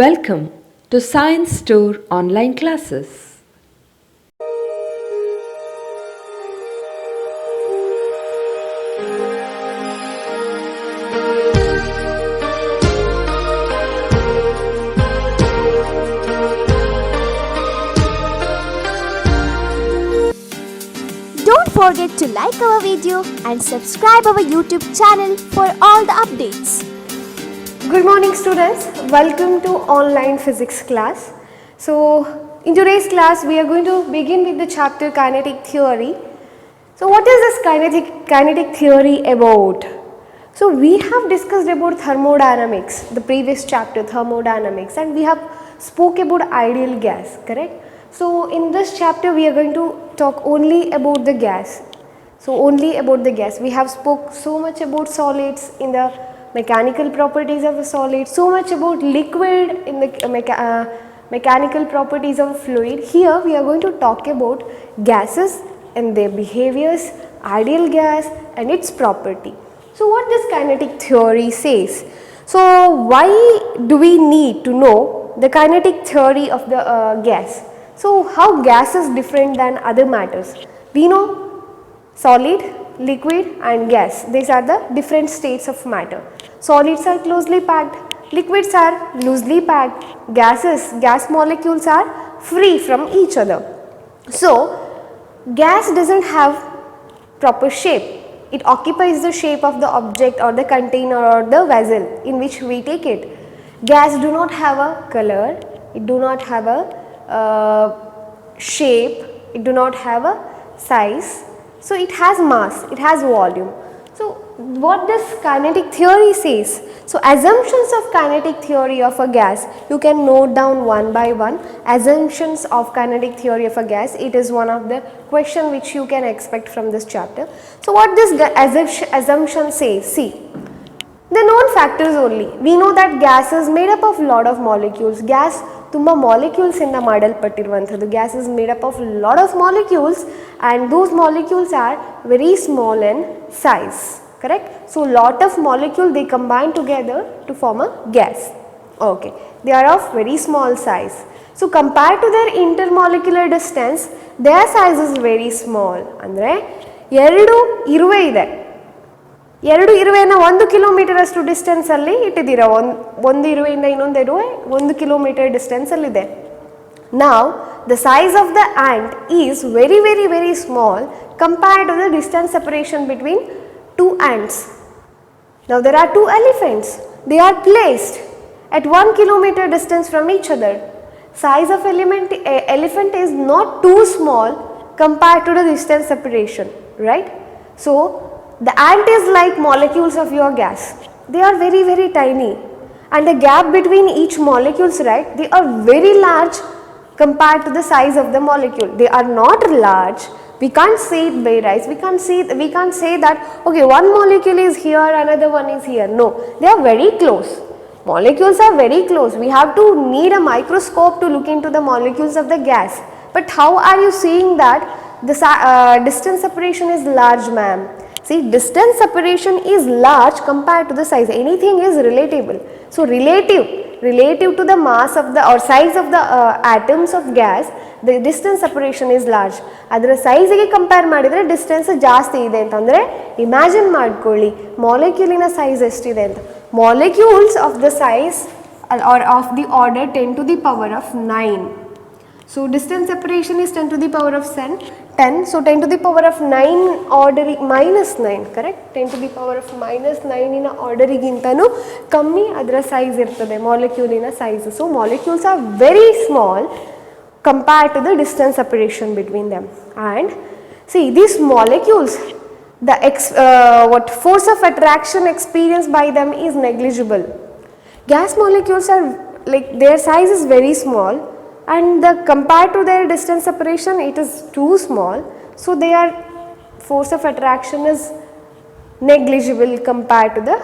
Welcome to Science Store online classes. Don't forget to like our video and subscribe our YouTube channel for all the updates. Good morning students, welcome to online physics class. So in today's class we are going to begin with the chapter kinetic theory. So what is this kinetic theory about? So we have discussed about thermodynamics, the previous chapter thermodynamics, and we have spoke about ideal gas, correct? So in this chapter we are going to talk only about the gas. So only about the gas. We have spoke so much about solids in the mechanical properties of a solid, so much about liquid in the mechanical properties of a fluid. Here we are going to talk about gases and their behaviors, ideal gas and its property. So what this kinetic theory says? So why do we need to know the kinetic theory of the gas? So how gas is different than other matters? We know solid, liquid and gas. These are the different states of matter. Solids are closely packed, liquids are loosely packed, gas molecules are free from each other. So gas doesn't have proper shape. It occupies the shape of the object or the container or the vessel in which we take it. Gas do not have a color, it do not have a shape, it do not have a size. So it has mass, it has volume. So what this kinetic theory says? So assumptions of kinetic theory of a gas, you can note down one by one. Assumptions of kinetic theory of a gas, it is one of the question which you can expect from this chapter. So what this assumption says? See, the known factors only. We know that gas is made up of lot of molecules. Gas ತುಂಬಾ molecules ಇಂದ ಮಾಡಲ್ಪಟ್ಟಿರುವಂಥದ್ದು. Gas is made up of lot of molecules and those molecules are very small in size, correct? So lot of molecules they combine together to form a gas. Okay, they are of very small size. So compared to their intermolecular distance, their size is very small. ಅಂದರೆ ಎರಡು ಇರುವೆ ಇದೆ, ಎರಡು ಇರುವೆಯನ್ನು 1 kilometre ಅಷ್ಟು distance ಅಲ್ಲಿ ಇಟ್ಟಿದ್ದೀರಾ. ಒಂದು ಇರುವೆಯಿಂದ ಇನ್ನೊಂದು ಇರುವೆ 1 ಕಿಲೋಮೀಟರ್ ಡಿಸ್ಟೆನ್ಸ್ ಅಲ್ಲಿ ಇದೆ. Now the size of the ant is very small compared to the distance separation between two ants. Now there are two elephants. They are placed at 1 kilometer distance from each other. Size of elephant is not too small compared to the distance separation, right? So the ant is like molecules of your gas. They are very tiny and the gap between each molecules, right, they are very large compared to the size of the molecule. They are not large. We can't see it by eyes. We can't say that okay, one molecule is here, another one is here. No, they are very close. Molecules are very close. We have to need a microscope to look into the molecules of the gas. But how are you seeing that the distance separation is large, ma'am? See, distance separation is large compared to the size. Anything is relatable. So relative to the mass of the or size of the atoms of gas, the distance separation is large. ಅದರ ಸೈಜಿಗೆ compare ಮಾಡಿದರೆ distance ಜಾಸ್ತಿ ಇದೆ ಅಂತಂದರೆ imagine ಮಾಡ್ಕೊಳ್ಳಿ ಮಾಲಿಕ್ಯೂಲಿನ size ಎಷ್ಟಿದೆ ಅಂತ. Molecules of the size are of the order 10 to the power of 9. So distance separation is 10 to the power of 10. So 10 to the power of 9 order minus 9, correct? 10 to the power of minus 9 in order ಗಿಂತನೂ ಕಮ್ಮಿ ಅದರ size ಇರ್ತದೆ ಮಾಲಿಕ್ಯೂಲಿನ size. So molecules are very small compared to the distance separation between them. And see, these molecules, the force of attraction experienced by them is negligible. Gas molecules are like their size is very small and compared to their distance separation it is too small, so their force of attraction is negligible compared to the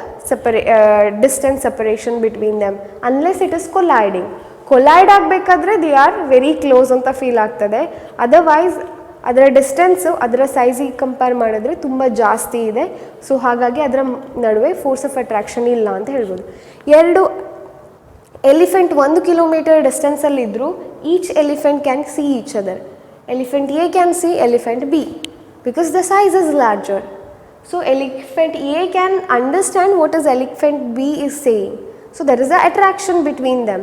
distance separation between them unless it is colliding. Collide ಆಗಬೇಕಾದ್ರೆ they are very close ಅಂತ feel ಆಗ್ತದೆ. Otherwise ಅದರ distance ಅದರ ಸೈಜಿಗೆ compare ಮಾಡಿದ್ರೆ ತುಂಬ ಜಾಸ್ತಿ ಇದೆ. So ಹಾಗಾಗಿ ಅದರ ನಡುವೆ ಫೋರ್ಸ್ ಆಫ್ ಅಟ್ರಾಕ್ಷನ್ ಇಲ್ಲ ಅಂತ ಹೇಳ್ಬೋದು. ಎರಡು ಎಲಿಫೆಂಟ್ 1 ಕಿಲೋಮೀಟರ್ ಡಿಸ್ಟೆನ್ಸಲ್ಲಿ ಇದ್ದರೂ each elephant can see each other. Elephant A can see elephant B because the size is larger. So elephant A can understand what is elephant B is saying. So there is an attraction between them.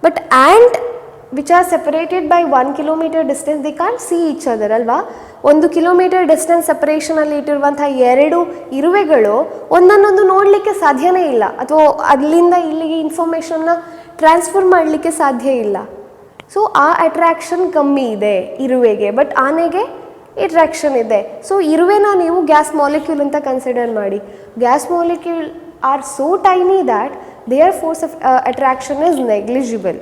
But ant which are separated by 1 kilometer distance, they can't see each other ಅಲ್ವಾ. 1 kilometre distance ಸೆಪರೇಷನಲ್ಲಿ ಇಟ್ಟಿರುವಂಥ ಎರಡು ಇರುವೆಗಳು ಒಂದನ್ನೊಂದು ನೋಡಲಿಕ್ಕೆ ಸಾಧ್ಯನೇ ಇಲ್ಲ, ಅಥವಾ ಅಲ್ಲಿಂದ ಇಲ್ಲಿಗೆ ಇನ್ಫಾರ್ಮೇಷನ್ನ ಟ್ರಾನ್ಸ್ಫರ್ ಮಾಡಲಿಕ್ಕೆ ಸಾಧ್ಯ ಇಲ್ಲ. ಸೊ ಆ ಅಟ್ರಾಕ್ಷನ್ ಕಮ್ಮಿ ಇದೆ ಇರುವೆಗೆ, ಬಟ್ ಆನೆಗೆ ಅಟ್ರಾಕ್ಷನ್ ಇದೆ. ಸೊ ಇರುವೆನ ನೀವು ಗ್ಯಾಸ್ ಮಾಲಿಕ್ಯೂಲ್ ಅಂತ ಕನ್ಸಿಡರ್ ಮಾಡಿ. Gas molecule are so tiny that their force of attraction is negligible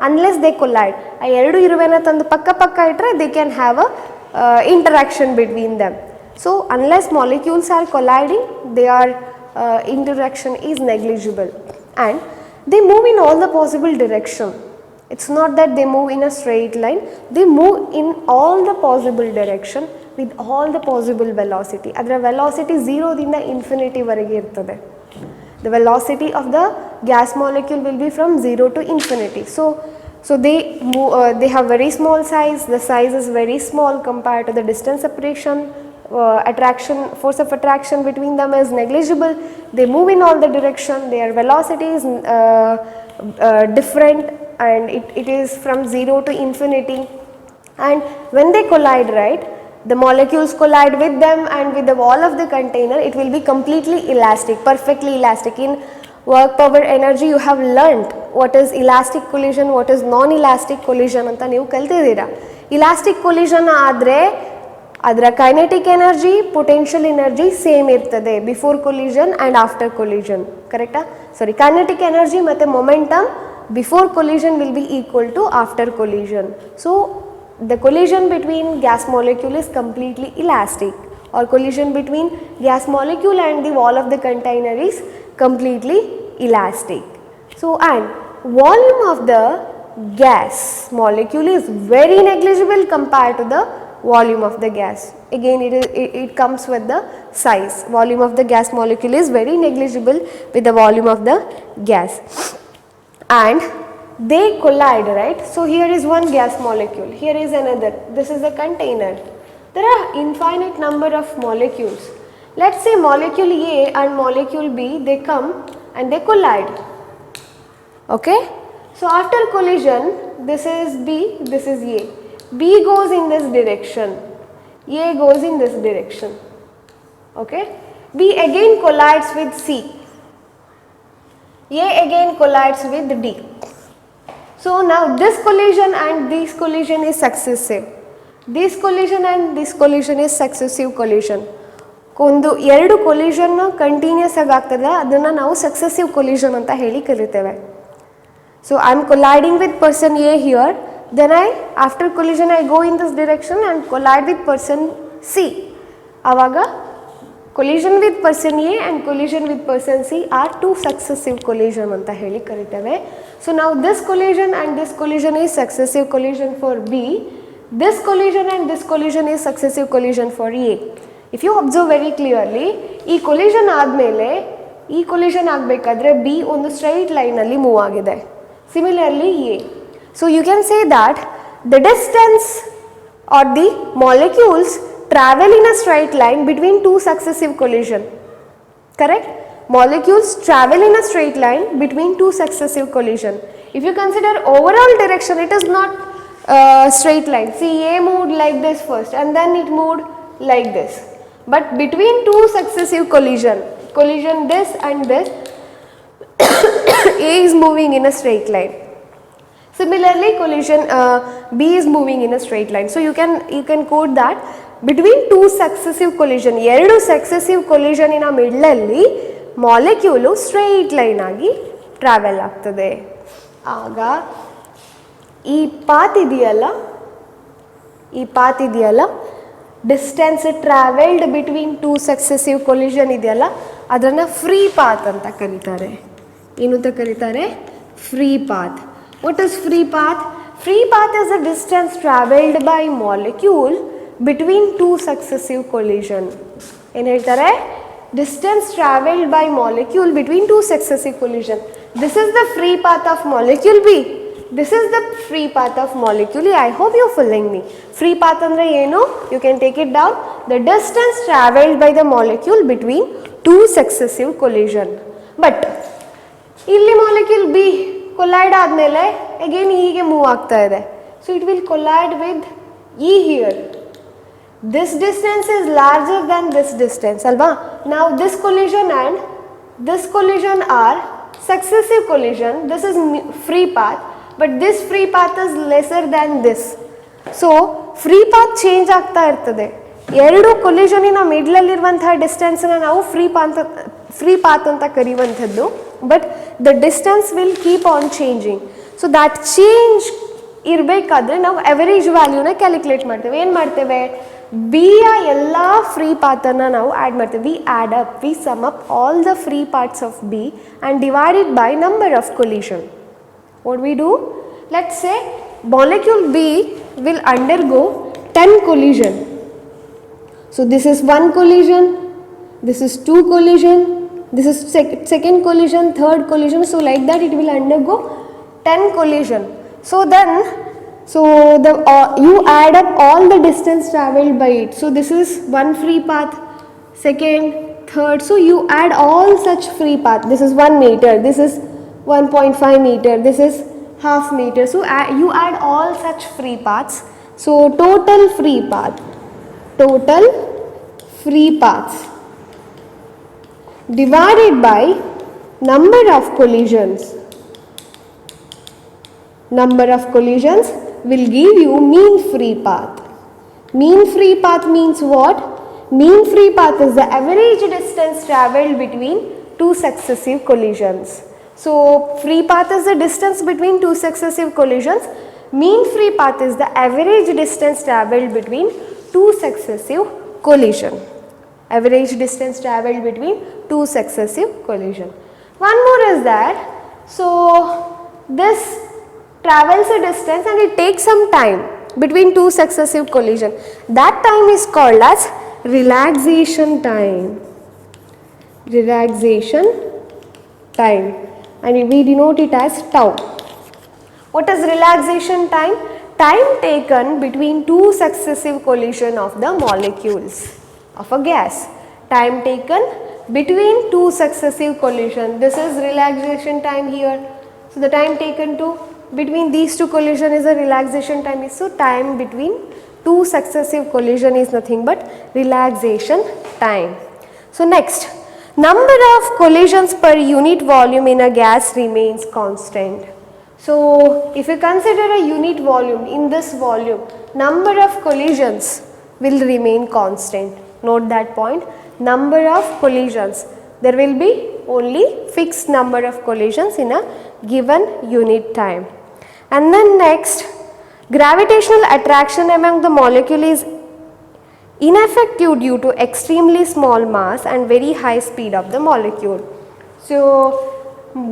unless they collide. ಆ ಎರಡು ಇರುವೆನ ತಂದು ಪಕ್ಕ ಪಕ್ಕ ಇಟ್ಟರೆ they can have a interaction between them. So unless molecules are colliding, their interaction is negligible, and they move in all the possible direction. It's not that they move in a straight line, they move in all the possible direction with all the possible velocity. Adra velocity 0 ದಿಂದ infinity ವರೆಗೆ ಇರ್ತದೆ. The velocity of the gas molecule will be from 0 to infinity. So they move, they have very small size. The size is very small compared to the distance separation. Attraction, force of attraction between them is negligible. They move in all the direction. Their velocity is different, and it is from 0 to infinity. And when they collide, right, the molecules collide with them and with the wall of the container, it will be completely elastic, perfectly elastic. In work power energy you have learnt what is elastic collision, what is non-elastic collision ಅಂತ ನೀವು ಕಲ್ತಿದ್ದೀರಾ. Elastic collision ಆದರೆ ಅದರ kinetic energy, potential energy same ಇರ್ತದೆ before collision and after collision, ಕರೆಕ್ಟಾ? Sorry, kinetic energy ಮತ್ತು momentum before collision will be equal to after collision. So the collision between gas molecule is completely elastic, or collision between gas molecule and the wall of the container is completely elastic. So and volume of the gas molecule is very negligible compared to the volume of the gas. Again it comes with the size. Volume of the gas molecule is very negligible with the volume of the gas, and they collide, right? So here is one gas molecule, here is another, this is a container. There are infinite number of molecules. Let's say molecule A and molecule B, they come and they collide. Okay, so after collision, this is B, this is A. B goes in this direction, A goes in this direction. Okay, B again collides with C, A again collides with D. So now this collision and this collision is successive. This collision and this collision is successive collision. ಒಂದು ಎರಡು collision continuous ಆಗಿ ಆಗ್ತದೆ, ಅದನ್ನು ನಾವು successive collision ಅಂತ ಹೇಳಿ ಕರಿತೇವೆ. So I am colliding with person A here, then after collision I go in this direction and collide with person C. ಆವಾಗ collision with person A and collision with person C are two successive collision ಅಂತ ಹೇಳಿ ಕರಿತೇವೆ. So now this collision and this collision is successive collision for B. This collision and this collision is successive collision for A. If you observe very clearly, ಈ collision ಆದಮೇಲೆ ಈ collision ಆಗಬೇಕಾದ್ರೆ B ಒಂದು straight line ಅಲ್ಲಿ move ಆಗಿದೆ. Similarly A. So you can say that the distance or the molecules travel in a straight line between two successive collision. Correct? Molecules travel in a straight line between two successive collision. If you consider overall direction, it is not straight line. See, A moved like this first and then it moved like this. But between two successive collision this and this, A is moving in a straight line. Similarly, collision B is moving in a straight line. So you can quote that between two successive collision, ಎರಡು successive ಕೊಲಿಷನಿನ ಮಿಡ್ಲಲ್ಲಿ molecule straight line ಆಗಿ travel ಆಗ್ತದೆ. ಆಗ ಈ path ಇದೆಯಲ್ಲ distance travelled between two successive collision ಇದೆಯಲ್ಲ, ಅದನ್ನು free path ಅಂತ ಕರೀತಾರೆ. ಏನು ಅಂತ ಕರೀತಾರೆ? Free path. What is free path? Free path is a distance travelled by molecule between two successive collision. ಏನು ಹೇಳ್ತಾರೆ? Distance travelled by molecule between two successive collision. This is the free path of molecule B. This is the free path of molecule A. I hope you are following me. Free path andre eno? You can take it down. The distance travelled by the molecule between two successive collision. But illi molecule B collide ಆದಮೇಲೆ again E ಗೆ move ಆಗ್ತಾ ಇದೆ. So it will collide with E here. This distance is larger than this distance, alva? Now this collision and this collision are successive collision. This is free path, but this free path is lesser than this. So free path change ಆಗ್ತಾ ಇರ್ತದೆ. ಎರಡು ಕೊಲಿಷನಿನ middle ಅಲ್ಲಿ ಇರುವಂತಹ distance ನ ನಾವು free path ಅಂತ ಕರೆಯುವಂಥದ್ದು. But the distance will keep on changing. So that change ಇರಬೇಕಾದ್ರೆ ನಾವು ಅವರೇಜ್ ವ್ಯಾಲ್ಯೂನ ಕ್ಯಾಲ್ಕುಲೇಟ್ ಮಾಡ್ತೇವೆ. ಏನು ಮಾಡ್ತೇವೆ? ಬಿಯ ಎಲ್ಲ ಫ್ರೀ ಪಾತನ್ನು ನಾವು ಆ್ಯಡ್ ಮಾಡ್ತೇವೆ. We add up, we sum up all the free parts of B and divide it by number of collision. What we do? Let's say molecule B will undergo 10 collision. So this is one collision, this is two collision, this is second collision, third collision. So like that it will undergo 10 collision. So then, you add up all the distance travelled by it. So this is one free path, second, third. So you add all such free path. This is 1 meter, this is 1.5 meter, this is half meter. So you add all such free paths. So total free paths divided by number of collisions. Number of collisions will give you mean free path. Mean free path means what? Mean free path is the average distance travelled between two successive collisions. So free path is the distance between two successive collisions. Mean free path is the average distance travelled between two successive collision. Average distance travelled between two successive collision. One more is that, so this travels a distance and it takes some time between two successive collision. That time is called as relaxation time. Relaxation time. And we denote it as tau. What is relaxation time? Time taken between two successive collision of the molecules of a gas. Time taken between two successive collision. This is relaxation time here. So the time taken between these two collision is a relaxation time. So time between two successive collision is nothing but relaxation time. So next, number of collisions per unit volume in a gas remains constant. So if you consider a unit volume, in this volume, number of collisions will remain constant. Note that point. Number of collisions. There will be only fixed number of collisions in a given unit time. And then next, gravitational attraction among the molecule is ineffective due to extremely small mass and very high speed of the molecule. So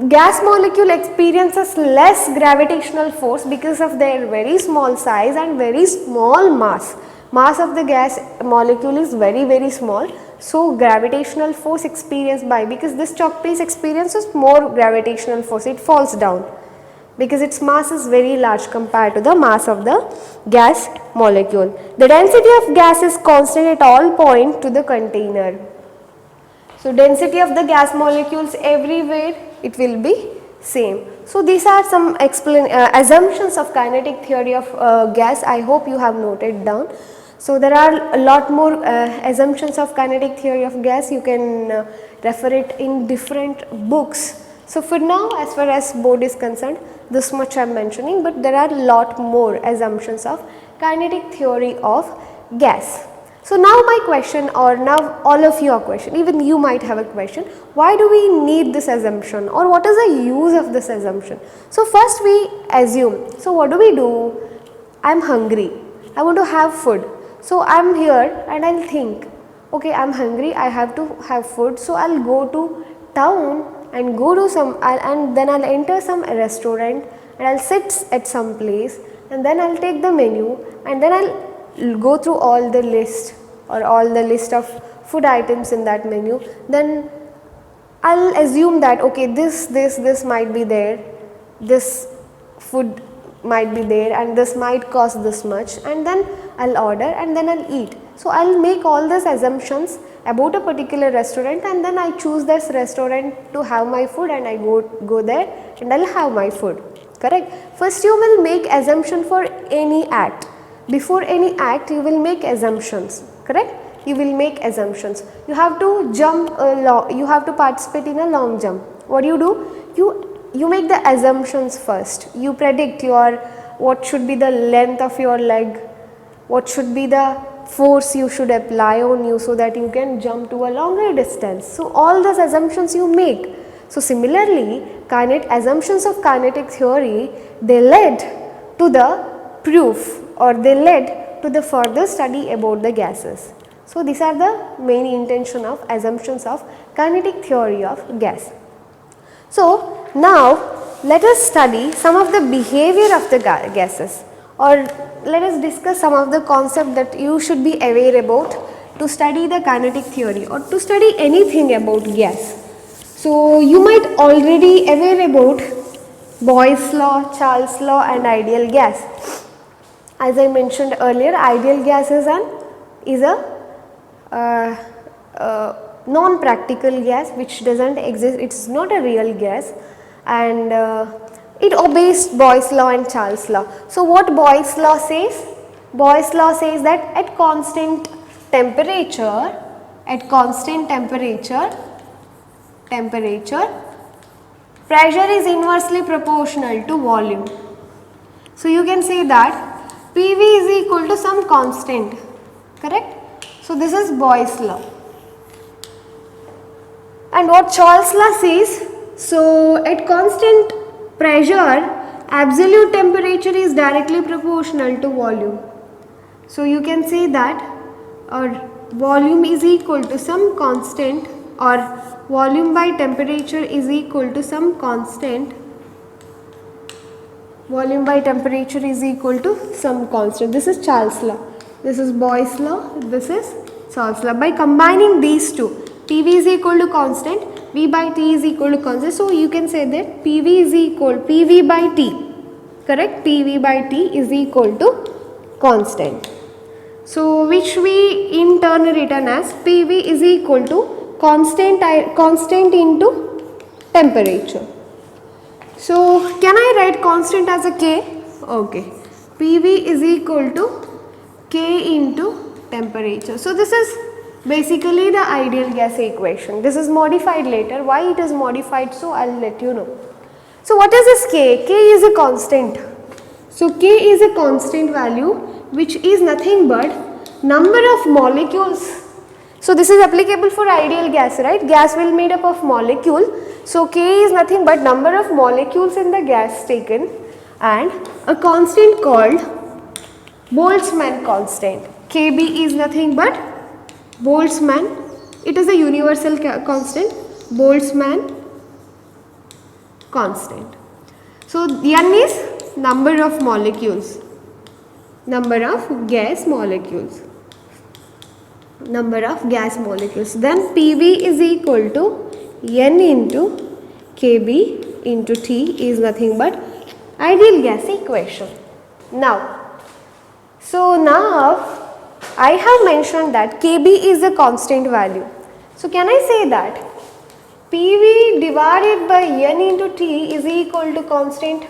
gas molecule experiences less gravitational force because of their very small size and very small mass. Mass of the gas molecule is very small. So gravitational force experienced by, because this chalk piece experiences more gravitational force, it falls down because its mass is very large compared to the mass of the gas molecule. The density of gas is constant at all points to the container. So density of the gas molecules everywhere it will be same. So these are some assumptions of kinetic theory of gas. I hope you have noted down. So there are a lot more assumptions of kinetic theory of gas. You can refer it in different books. So for now, as far as board is concerned, this much I am mentioning, but there are a lot more assumptions of kinetic theory of gas. So now my question, or now all of you are question, even you might have a question, why do we need this assumption, or what is the use of this assumption? So first we assume, so what do? I am hungry, I want to have food. So I am here and I will think, okay, I am hungry, I have to have food, so I will go to town and go to some, and then I will enter some restaurant and I will sit at some place, and then I will take the menu and then I will go through all the list of food items in that menu. Then I'll assume that okay, this might be there, this food might be there, and this might cost this much, and then I'll order and then I'll eat. So I'll make all these assumptions about a particular restaurant, and then I choose this restaurant to have my food, and I go there and I'll have my food. Correct? First you will make assumption for any act. Before any act you will make assumptions. Correct? You will make assumptions. You have to jump you have to participate in a long jump. What do? You make the assumptions first. You predict what should be the length of your leg, what should be the force you should apply on you so that you can jump to a longer distance. So all those assumptions you make. So similarly, assumptions of kinetic theory, they led to the proof, or they led to the further study about the gases. So these are the main intention of assumptions of kinetic theory of gas. So now let us study some of the behavior of the gases, or let us discuss some of the concepts that you should be aware about to study the kinetic theory or to study anything about gas. So you might already aware about Boyle's law, Charles' law and ideal gas. As I mentioned earlier, ideal gas is a non-practical gas which doesn't exist, it is not a real gas, and it obeys Boyle's law and Charles' law. So what Boyle's law says? Boyle's law says that at constant temperature, pressure is inversely proportional to volume. So you can say that PV is equal to some constant, correct? So this is Boyle's law. And what Charles' law says, so at constant pressure, absolute temperature is directly proportional to volume. So you can say that volume is equal to some constant, or volume by temperature is equal to some constant. Volume by temperature is equal to some constant. This is Charles' law. This is Boyle's law. This is Charles' law. By combining these two, PV is equal to constant, V by T is equal to constant. So you can say that PV is equal PV by T. Correct? PV by T is equal to constant. So which we in turn written as PV is equal to constant into temperature. So can I write constant as a K? Okay. PV is equal to K into temperature. So this is basically the ideal gas equation. This is modified later. Why it is modified? So I'll let you know. So what is this K? K is a constant. So K is a constant value which is nothing but number of molecules. So this is applicable for ideal gas, right? Gas will made up of molecule. So K is nothing but number of molecules in the gas taken, and a constant called Boltzmann constant. Kb is nothing but Boltzmann, it is a universal constant, Boltzmann constant. So N is number of molecules, number of gas molecules, number of gas molecules. Then PV is equal to N into Kb into T is nothing but ideal gas equation. Now I have mentioned that Kb is a constant value. So can I say that PV divided by N into T is equal to constant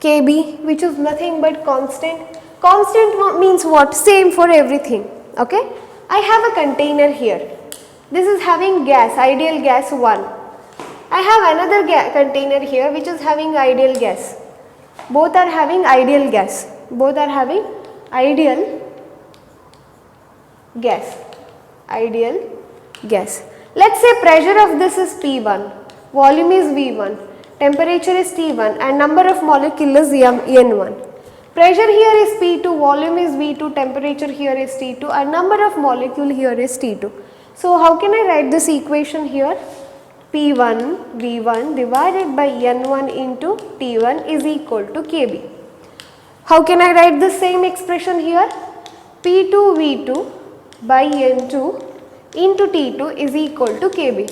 Kb, which is nothing but constant. Constant means what? Same for everything. Okay. I have a container here. This is having gas, ideal gas 1. I have another container here which is having ideal gas. Both are having ideal gas. Both are having ideal gas. Ideal gas. Let's say pressure of this is P1, volume is V1, temperature is T1 and number of molecule is N1. Pressure here is P2, volume is V2, temperature here is T2 and number of molecule here is T2. So how can I write this equation here? P1 V1 divided by N1 into T1 is equal to Kb. How can I write the same expression here? P2 V2 by N2 into T2 is equal to Kb.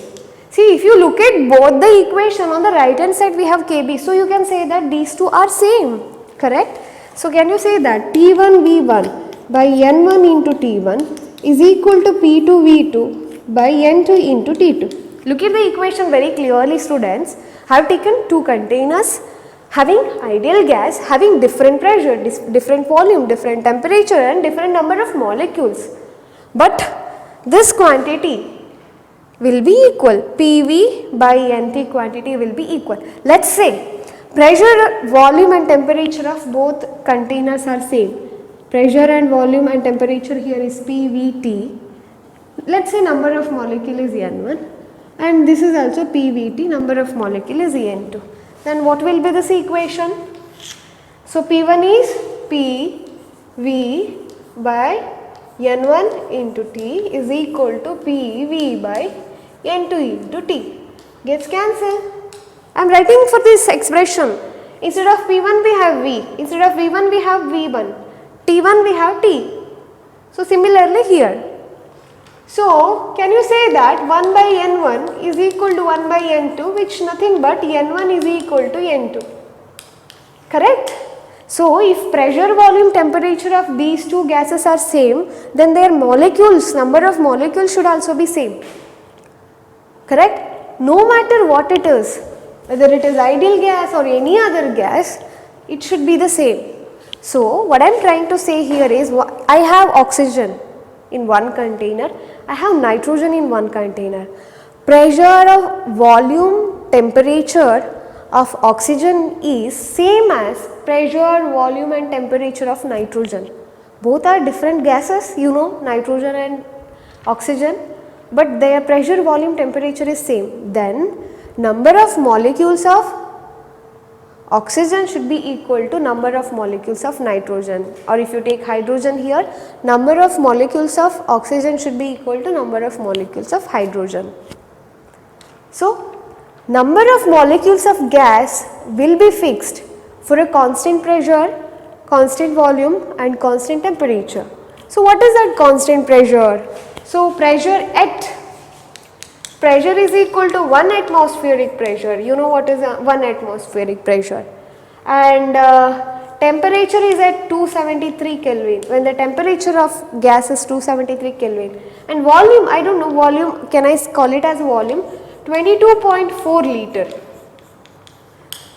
See, if you look at both the equation, on the right hand side we have Kb, so you can say that these two are same, correct? So can you say that T1 V1 by N1 into T1 is equal to P2 V2 by N2 into T2. Look at the equation very clearly, students. I have taken two containers having ideal gas, having different pressure, different volume, different temperature and different number of molecules. But this quantity will be equal, PV by NT quantity will be equal. Let's say pressure, volume and temperature of both containers are same. Pressure and volume and temperature here is PVT. Let's say number of molecule is N1 and this is also PVT, number of molecule is En2. Then what will be this equation? So P1 is PV by N1 into T is equal to PV by N2 into T. Gets cancelled. I am writing for this expression. Instead of P1 we have V, instead of V1 we have V1, T1 we have T. So similarly here. So can you say that 1 by N1 is equal to 1 by N2, which nothing but N1 is equal to N2. Correct? So if pressure, volume, temperature of these two gases are same, then their molecules, number of molecules should also be same. Correct? No matter what it is, whether it is ideal gas or any other gas, it should be the same. So what I am trying to say here is, I have oxygen in one container, I have nitrogen in one container. Pressure of volume, temperature of oxygen is same as pressure, volume and temperature of nitrogen. Both are different gases, you know, nitrogen and oxygen, but their pressure, volume, temperature is same. Then number of molecules of oxygen should be equal to number of molecules of nitrogen, or if you take hydrogen here, number of molecules of oxygen should be equal to number of molecules of hydrogen. So number of molecules of gas will be fixed for a constant pressure, constant volume and constant temperature. So what is that constant pressure? So pressure is equal to 1 atmospheric pressure. You know what is 1 atmospheric pressure. And temperature is at 273 Kelvin, when the temperature of gas is 273 Kelvin. And volume, I don't know, volume, can I call it as volume? 22.4 liter.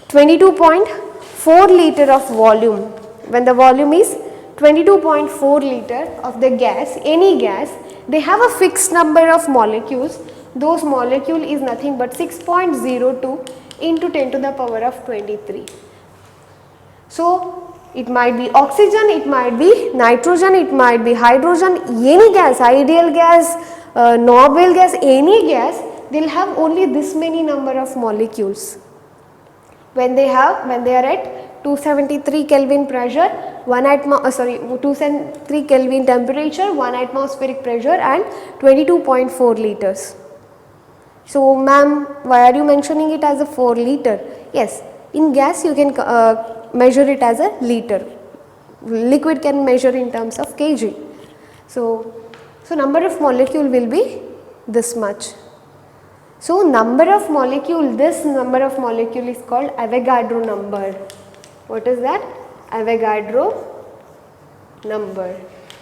22.4 liter of volume. When the volume is 22.4 liter of the gas, any gas, they have a fixed number of molecules. Those molecule is nothing but 6.02 into 10 to the power of 23. So it might be oxygen, it might be nitrogen, it might be hydrogen, any gas, ideal gas, noble gas, any gas, they will have only this many number of molecules. When they are at 273 Kelvin pressure, 273 Kelvin temperature, 1 atmospheric pressure and 22.4 liters. So ma'am, why are you mentioning it as a 4 liter? Yes, in gas you can measure it as a liter. Liquid can measure in terms of kg. So number of molecule will be this much. So number of molecule, this number of molecule is called Avogadro number. What is that? Avogadro number.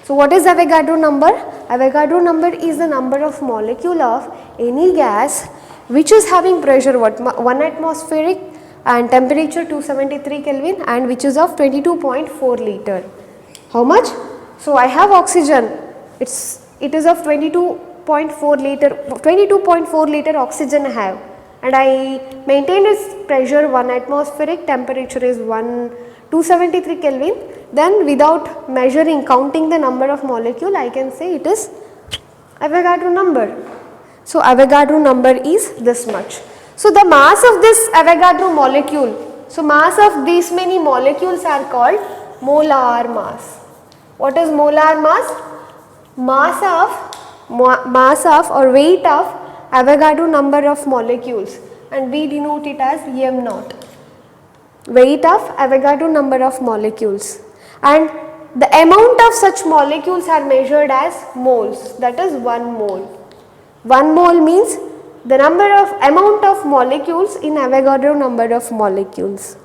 So what is Avogadro number? Avogadro number is the number of molecule of any gas which is having pressure 1 atmospheric and temperature 273 Kelvin and which is of 22.4 liter. How much? So I have oxygen, it is of 22.4 liter oxygen I have, and I maintain its pressure 1 atmospheric, temperature is 273 Kelvin. Then without measuring, counting the number of molecule, I can say it is Avogadro number. So Avogadro number is this much. So the mass of this Avogadro molecule, so mass of these many molecules are called molar mass. What is molar mass? Mass of or weight of Avogadro number of molecules, and we denote it as m0. Weight of Avogadro number of molecules, and the amount of such molecules are measured as moles, that is 1 mole. 1 mole means the amount of molecules in Avogadro number of molecules.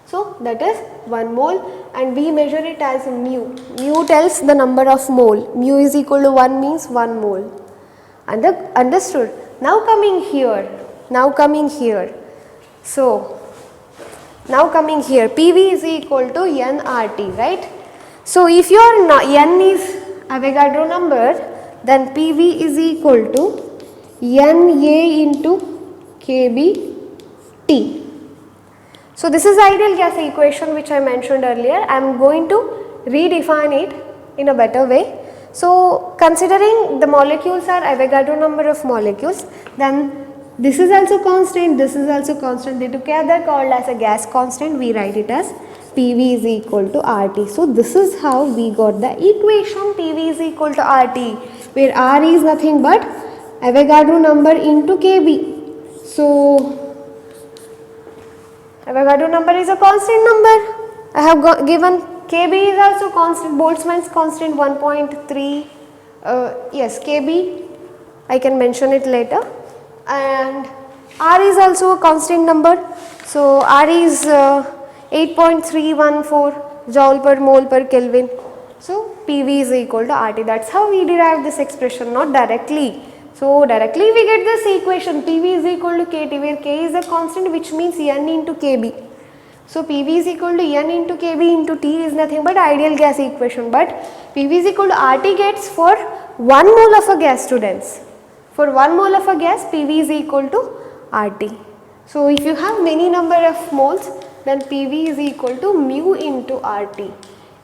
So that is 1 mole, and we measure it as mu. Mu tells the number of mole. Mu is equal to 1 means 1 mole. Understood? Now coming here. So now coming here, PV is equal to nRT, right? So if your n is Avogadro number, then PV is equal to Na into kBT. So this is ideal gas equation which I mentioned earlier. I am going to redefine it in a better way. So considering the molecules are Avogadro number of molecules, then this is also constant, this is also constant. They together called as a gas constant. We write it as PV is equal to RT. So this is how we got the equation PV is equal to RT, where R is nothing but Avogadro number into kB. So Avogadro number is a constant number. I have given kB is also constant, Boltzmann's constant 1.3, yes, kB, I can mention it later, and R is also a constant number. So R is 8.314 joule per mole per Kelvin. So PV is equal to RT. That's how we derive this expression, not directly. So directly we get this equation PV is equal to KT, where K is a constant, which means N into KB. So PV is equal to N into KB into T is nothing but ideal gas equation, but PV is equal to RT gets for 1 mole of a gas, students. For 1 mole of a gas, PV is equal to RT. So if you have many number of moles, then PV is equal to mu into RT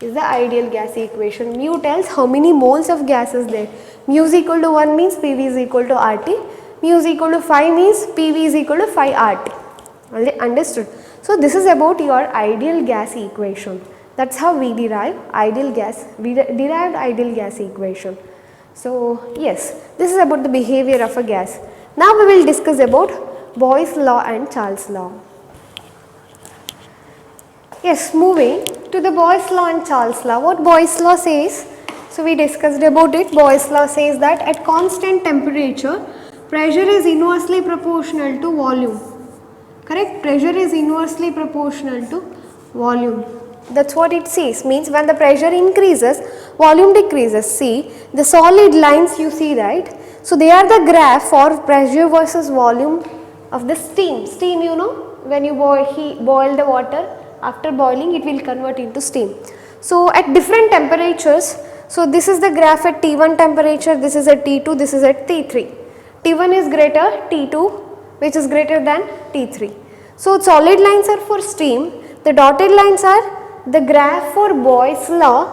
is the ideal gas equation. Mu tells how many moles of gas is there. Mu is equal to 1 means PV is equal to RT. Mu is equal to 5 means PV is equal to 5 RT. Understood? So this is about your ideal gas equation. That's how we derive ideal gas. We derived ideal gas equation. So yes, this is about the behavior of a gas. Now we will discuss about Boyle's law and Charles' law. Yes, moving to the Boyle's law and Charles' law. What Boyle's law says? So we discussed about it. Boyle's law says that at constant temperature, pressure is inversely proportional to volume. Correct? Pressure is inversely proportional to volume. That's what it says. Means when the pressure increases, volume decreases. See, the solid lines you see, right? So they are the graph for pressure versus volume of the steam. Steam, you know, when you boil the water, after boiling it will convert into steam. So at different temperatures, so this is the graph at T1 temperature, this is at T2, this is at T3. T1 is greater, T2 which is greater than T3. So solid lines are for steam, the dotted lines are the graph for Boyle's law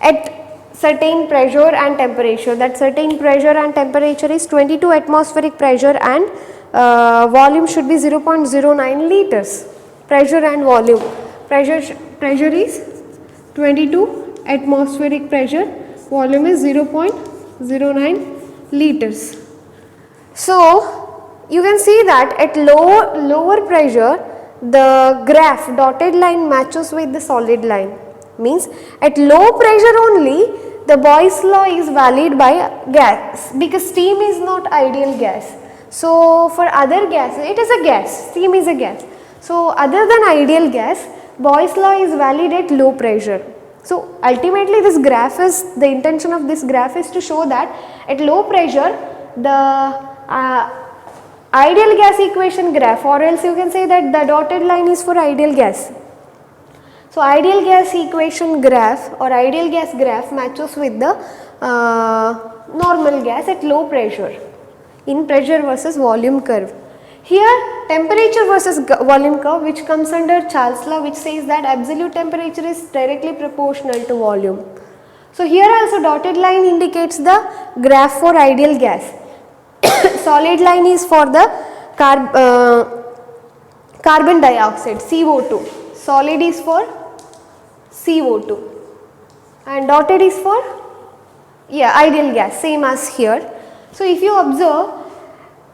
at certain pressure and temperature. That certain pressure and temperature is 22 atmospheric pressure and volume should be 0.09 liters. Pressure and volume. Pressure is 22 atmospheric pressure, volume is 0.09 liters. So you can see that at lower pressure, the graph dotted line matches with the solid line. Means at low pressure only the Boyle's law is valid by gas, because steam is not ideal gas. So for other gases, it is a gas, steam is a gas. So other than ideal gas, Boyle's law is valid at low pressure. So ultimately this graph is, the intention of this graph is to show that at low pressure the ideal gas equation graph, or else you can say that the dotted line is for ideal gas. So ideal gas equation graph or ideal gas graph matches with the normal gas at low pressure in pressure versus volume curve. Here temperature versus volume curve, which comes under Charles' law, which says that absolute temperature is directly proportional to volume. So here also dotted line indicates the graph for ideal gas. Solid line is for the carbon dioxide, CO2. Solid is for CO2 and dotted is for ideal gas, same as here. So if you observe,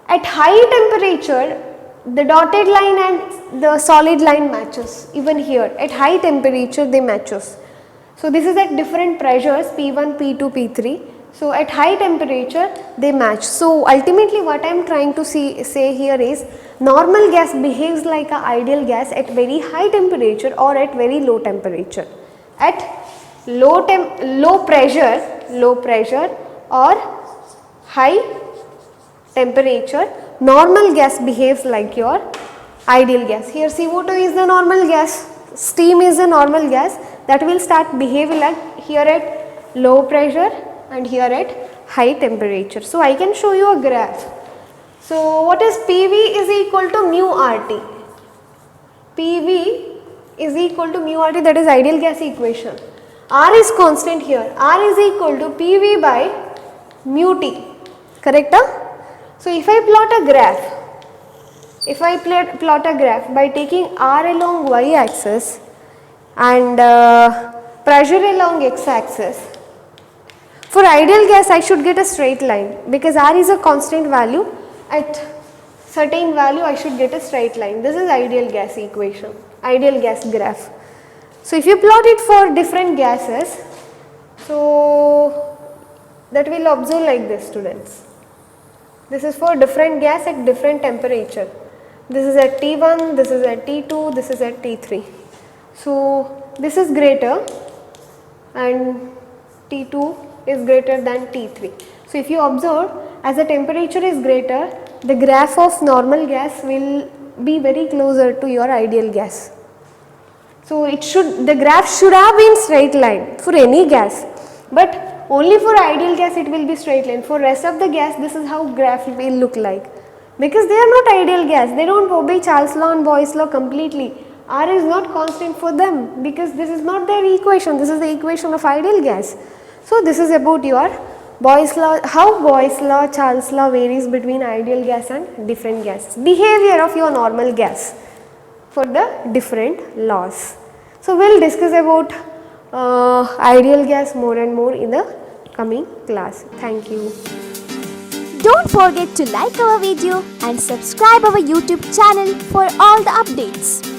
at high temperature the dotted line and the solid line matches. Even here at high temperature they matches. So this is at different pressures P1, P2, P3. So at high temperature they match. So ultimately what I am trying to say here is normal gas behaves like an ideal gas at very high temperature or at very low temperature. At low pressure or high temperature, normal gas behaves like your ideal gas. Here CO2 is the normal gas, steam is the normal gas that will start behaving like here at low pressure and here at high temperature. So I can show you a graph. So what is PV is equal to mu RT. PV is equal to mu RT, that is ideal gas equation. R is constant here. R is equal to PV by mu T. Correct? So if I plot a graph by taking R along y axis and pressure along x axis, for ideal gas I should get a straight line because R is a constant value. At certain value I should get a straight line. This is ideal gas equation, ideal gas graph. So if you plot it for different gases, so that will observe like this, students. This is for different gas at different temperature. This is at T1, this is at T2, this is at T3. So this is greater and T2 is greater than T3. So if you observe, as the temperature is greater, the graph of normal gas will be very closer to your ideal gas. So the graph should have been straight line for any gas, but only for ideal gas it will be straight line. For rest of the gas, this is how graph will look like, because they are not ideal gas, they don't obey Charles law and Boyle's law completely. R is not constant for them because this is not their equation, this is the equation of ideal gas. So this is about your Boyle's law, how Boyle's law, Charles law varies between ideal gas and different gases, behavior of your normal gas for the different laws. So we will discuss about ideal gas more and more in the coming class. Thank you. Don't forget to like our video and subscribe our YouTube channel for all the updates.